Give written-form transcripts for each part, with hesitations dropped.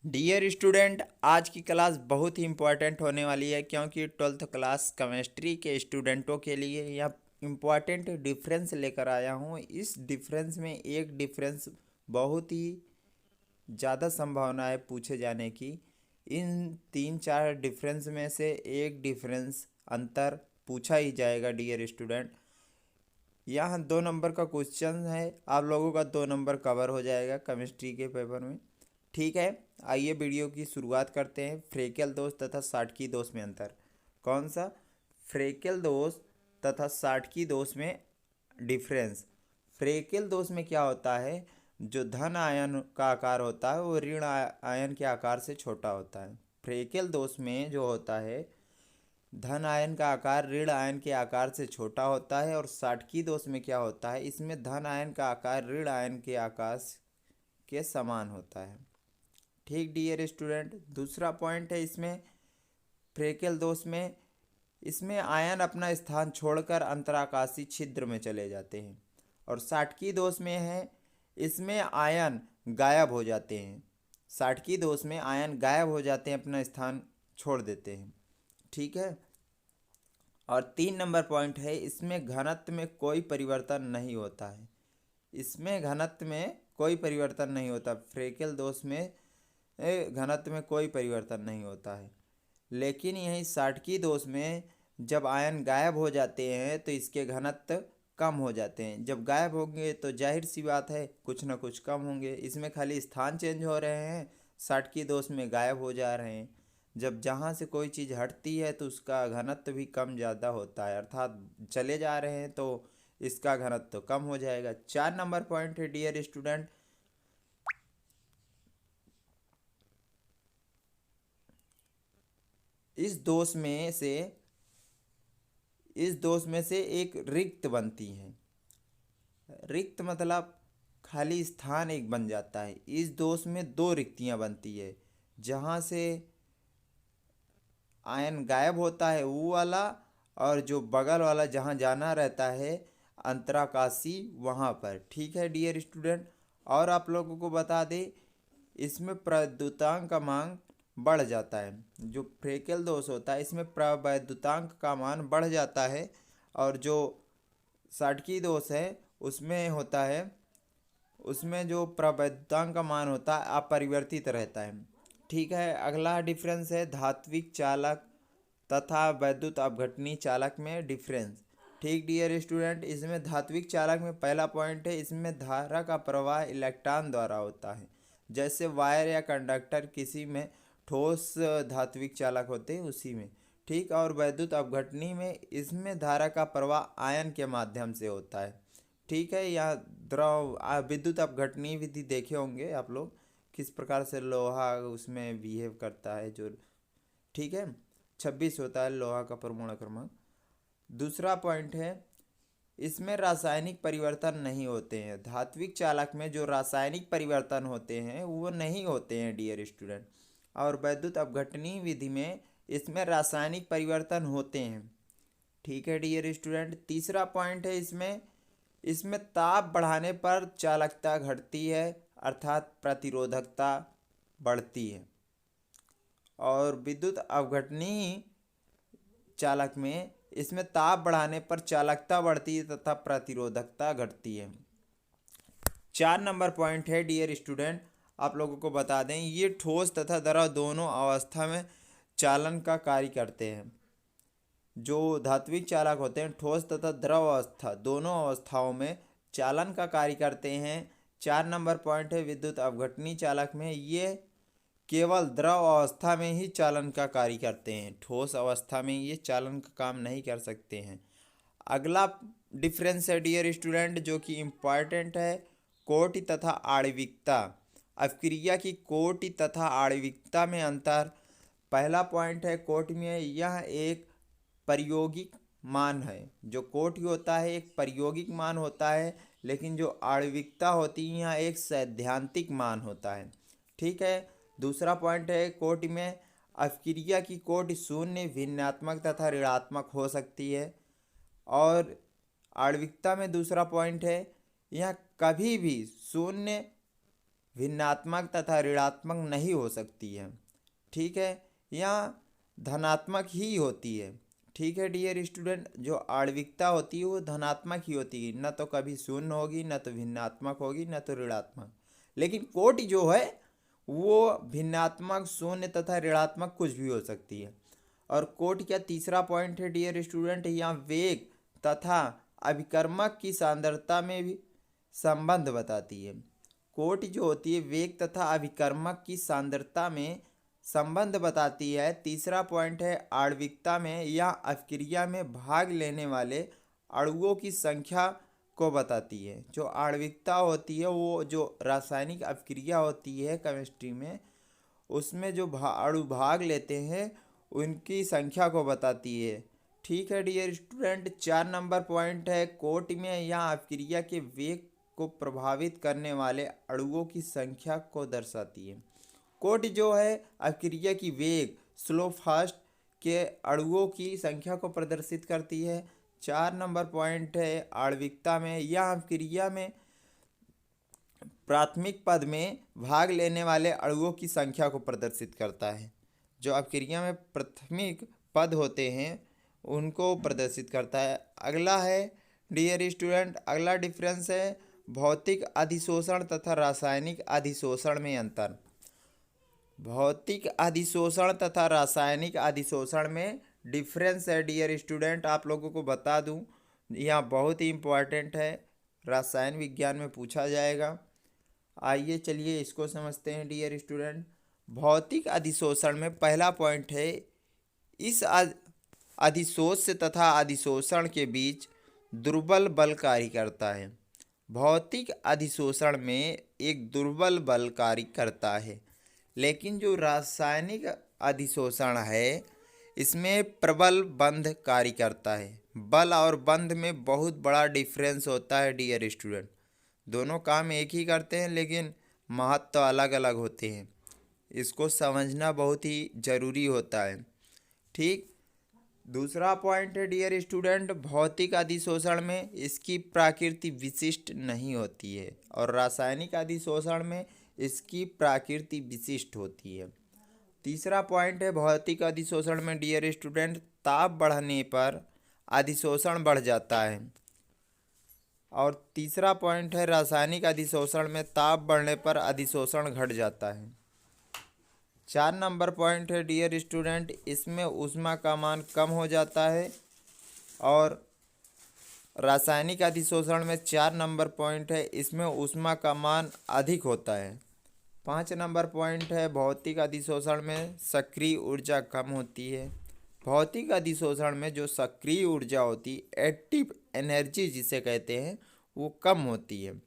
Dear student, आज की class बहुत ही इम्पोर्टेंट होने वाली है क्योंकि ट्वेल्थ क्लास केमिस्ट्री के स्टूडेंटों के लिए यह इम्पोर्टेंट डिफरेंस लेकर आया हूँ। इस डिफरेंस में एक डिफरेंस बहुत ही ज़्यादा संभावना है पूछे जाने की। इन तीन चार डिफरेंस में से एक डिफरेंस अंतर पूछा ही जाएगा डियर स्टूडेंट। यहाँ 2 नंबर का क्वेश्चन है, आप लोगों का 2 नंबर कवर हो जाएगा केमिस्ट्री के पेपर में। ठीक है, आइए वीडियो की शुरुआत करते हैं। फ्रेकेल दोष तथा साटकी दोष में अंतर। कौन सा? फ्रेकेल दोष तथा साटकी दोष में डिफरेंस। फ्रेकेल दोष में क्या होता है, जो धन आयन का आकार होता है वो ऋण आयन के आकार से छोटा होता है। फ्रेकेल दोष में जो होता है, धन आयन का आकार ऋण आयन के आकार से छोटा होता है। और साटकी दोष में क्या होता है, इसमें धन आयन का आकार ऋण आयन के आकार के समान होता है। ठीक डियर स्टूडेंट, दूसरा पॉइंट है इसमें फ्रेकेल दोष में, इसमें आयन अपना स्थान छोड़कर अंतराकाशी छिद्र में चले जाते हैं। और साटकी दोष में है, इसमें आयन गायब हो जाते हैं। साटकी दोष में आयन गायब हो जाते हैं, अपना स्थान छोड़ देते हैं। ठीक है। और 3 नंबर पॉइंट है, इसमें घनत्व में कोई परिवर्तन नहीं होता है। इसमें घनत्व में कोई परिवर्तन नहीं होता। फ्रेकेल दोष में घनत्व में कोई परिवर्तन नहीं होता है। लेकिन यही साटकी दोष में जब आयन गायब हो जाते हैं तो इसके घनत्व कम हो जाते हैं। जब गायब होंगे तो जाहिर सी बात है कुछ ना कुछ कम होंगे। इसमें खाली स्थान चेंज हो रहे हैं, साटकी दोष में गायब हो जा रहे हैं। जब जहाँ से कोई चीज़ हटती है तो उसका घनत्व भी कम ज़्यादा होता है, अर्थात चले जा रहे हैं तो इसका घनत्व कम हो जाएगा। 4 नंबर पॉइंट है डियर स्टूडेंट, इस दोष में से एक रिक्त बनती है। रिक्त मतलब खाली स्थान एक बन जाता है। इस दोष में 2 रिक्तियां बनती है। जहाँ से आयन गायब होता है वो वाला, और जो बगल वाला जहाँ जाना रहता है अंतराकाशी वहाँ पर। ठीक है डियर स्टूडेंट, और आप लोगों को बता दें, इसमें प्रवैद्युतांक का मान बढ़ जाता है। जो फ्रेकेल दोष होता है इसमें प्रवैद्युतांक का मान बढ़ जाता है, और जो साटकी दोष है उसमें होता है, उसमें जो प्रवैद्युतांक का मान होता है अपरिवर्तित रहता है। ठीक है, अगला डिफरेंस है धात्विक चालक तथा वैद्युत अपघटनी चालक में डिफरेंस। ठीक डियर स्टूडेंट, इसमें धात्विक चालक में पहला पॉइंट है, इसमें धारा का प्रवाह इलेक्ट्रॉन द्वारा होता है। जैसे वायर या कंडक्टर किसी में ठोस धात्विक चालक होते हैं उसी में। ठीक, और वैद्युत अपघटनी में इसमें धारा का प्रवाह आयन के माध्यम से होता है। ठीक है, यहाँ द्रव विद्युत अपघटनी विधि देखे होंगे आप लोग, किस प्रकार से लोहा उसमें बिहेव करता है जो। ठीक है, 26 होता है लोहा का परमाणु क्रमांक। दूसरा पॉइंट है, इसमें रासायनिक परिवर्तन नहीं होते हैं। धात्विक चालक में जो रासायनिक परिवर्तन होते हैं वो नहीं होते हैं डियर स्टूडेंट। और वैद्युत अपघटनी विधि में इसमें रासायनिक परिवर्तन होते हैं। ठीक है डियर स्टूडेंट, तीसरा पॉइंट है, इसमें ताप बढ़ाने पर चालकता घटती है, अर्थात प्रतिरोधकता बढ़ती है। और विद्युत अपघटनी चालक में इसमें ताप बढ़ाने पर चालकता बढ़ती है तथा प्रतिरोधकता घटती है। 4 नंबर पॉइंट है डियर स्टूडेंट, आप लोगों को बता दें, ये ठोस तथा द्रव दोनों अवस्था में चालन का कार्य करते हैं। जो धात्विक चालक होते हैं ठोस तथा द्रव अवस्था दोनों अवस्थाओं में चालन का कार्य करते हैं। 4 नंबर पॉइंट है विद्युत अपघटनी चालक में, ये केवल द्रव अवस्था में ही चालन का कार्य करते हैं, ठोस अवस्था में ये चालन का काम नहीं कर सकते हैं। अगला डिफरेंस है डियर स्टूडेंट जो कि इम्पॉर्टेंट है, कोटि तथा आणविकता। अपक्रिया की कोटि तथा आणविकता में अंतर। पहला पॉइंट है, कोटि में यह एक प्रायोगिक मान है। जो कोटि होता है एक प्रायोगिक मान होता है, लेकिन जो आणविकता होती है यह एक सैद्धांतिक मान होता है। ठीक है, दूसरा पॉइंट है, कोटि में अपक्रिया की कोटि शून्य, भिन्नात्मक तथा ऋणात्मक हो सकती है। और आणविकता में दूसरा पॉइंट है, यह कभी भी शून्य भिन्नात्मक तथा ऋणात्मक नहीं हो सकती है। ठीक है, या धनात्मक ही होती है। ठीक है डियर स्टूडेंट, जो आणविकता होती है वो धनात्मक ही होती है, न तो कभी शून्य होगी, न तो भिन्नात्मक होगी, न तो ऋणात्मक। लेकिन कोटि जो है वो भिन्नात्मक, शून्य तथा ऋणात्मक कुछ भी हो सकती है। और कोटि का तीसरा पॉइंट है डियर स्टूडेंट, यहाँ वेग तथा अभिकर्मक की सांद्रता में भी संबंध बताती है। कोटि जो होती है वेग तथा अभिकर्मक की सांद्रता में संबंध बताती है। तीसरा पॉइंट है आणविकता में या अपक्रिया में भाग लेने वाले अणुओं की संख्या को बताती है। जो आणविकता होती है वो जो रासायनिक अपक्रिया होती है केमिस्ट्री में, उसमें जो अणु भाग लेते हैं उनकी संख्या को बताती है। ठीक है डियर स्टूडेंट, 4 नंबर पॉइंट है कोटि में या अपक्रिया के वेग को प्रभावित करने वाले अणुओं की संख्या को दर्शाती है। कोटि जो है अपक्रिया की वेग, स्लो फास्ट के अणुओं की संख्या को प्रदर्शित करती है। 4 नंबर पॉइंट है आणविकता में या अपक्रिया में प्राथमिक पद में भाग लेने वाले अणुओं की संख्या को प्रदर्शित करता है। जो अपक्रिया में प्राथमिक पद होते हैं उनको प्रदर्शित करता है। अगला है डियर स्टूडेंट, अगला डिफरेंस है भौतिक अधिशोषण तथा रासायनिक अधिशोषण में अंतर। भौतिक अधिशोषण तथा रासायनिक अधिशोषण में डिफरेंस है डियर स्टूडेंट। आप लोगों को बता दूं, यहाँ बहुत ही इम्पोर्टेंट है, रसायन विज्ञान में पूछा जाएगा। आइए चलिए इसको समझते हैं डियर स्टूडेंट। भौतिक अधिशोषण में पहला पॉइंट है, इस अधिशोष तथा अधिशोषण के बीच दुर्बल बल कार्य करता है। भौतिक अधिशोषण में एक दुर्बल बल कार्य करता है, लेकिन जो रासायनिक अधिशोषण है इसमें प्रबल बंध कार्य करता है। बल और बंध में बहुत बड़ा डिफरेंस होता है डियर स्टूडेंट। दोनों काम एक ही करते हैं लेकिन महत्व तो अलग अलग होते हैं। इसको समझना बहुत ही ज़रूरी होता है। ठीक, दूसरा पॉइंट है डियर स्टूडेंट, भौतिक अधिशोषण में इसकी प्रकृति विशिष्ट नहीं होती है और रासायनिक अधिशोषण में इसकी प्रकृति विशिष्ट होती है। तीसरा पॉइंट है भौतिक अधिशोषण में डियर स्टूडेंट, ताप बढ़ने पर अधिशोषण बढ़ जाता है। और तीसरा पॉइंट है रासायनिक अधिशोषण में ताप बढ़ने पर अधिशोषण घट जाता है। 4 नंबर पॉइंट है डियर स्टूडेंट, इसमें ऊष्मा का मान कम हो जाता है। और रासायनिक अधिशोषण में 4 नंबर पॉइंट है, इसमें ऊष्मा का मान अधिक होता है। 5 नंबर पॉइंट है भौतिक अधिशोषण में सक्रिय ऊर्जा कम होती है। भौतिक अधिशोषण में जो सक्रिय ऊर्जा होती है, एक्टिव एनर्जी जिसे कहते हैं, वो कम होती है।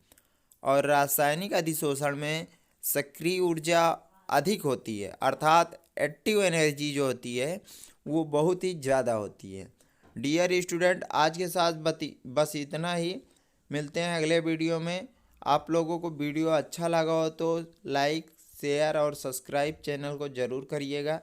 और रासायनिक अधिशोषण में सक्रिय ऊर्जा अधिक होती है, अर्थात एक्टिव एनर्जी जो होती है वो बहुत ही ज़्यादा होती है। डियर स्टूडेंट, आज के साथ बस इतना ही। मिलते हैं अगले वीडियो में। आप लोगों को वीडियो अच्छा लगा हो तो लाइक, शेयर और सब्सक्राइब चैनल को ज़रूर करिएगा।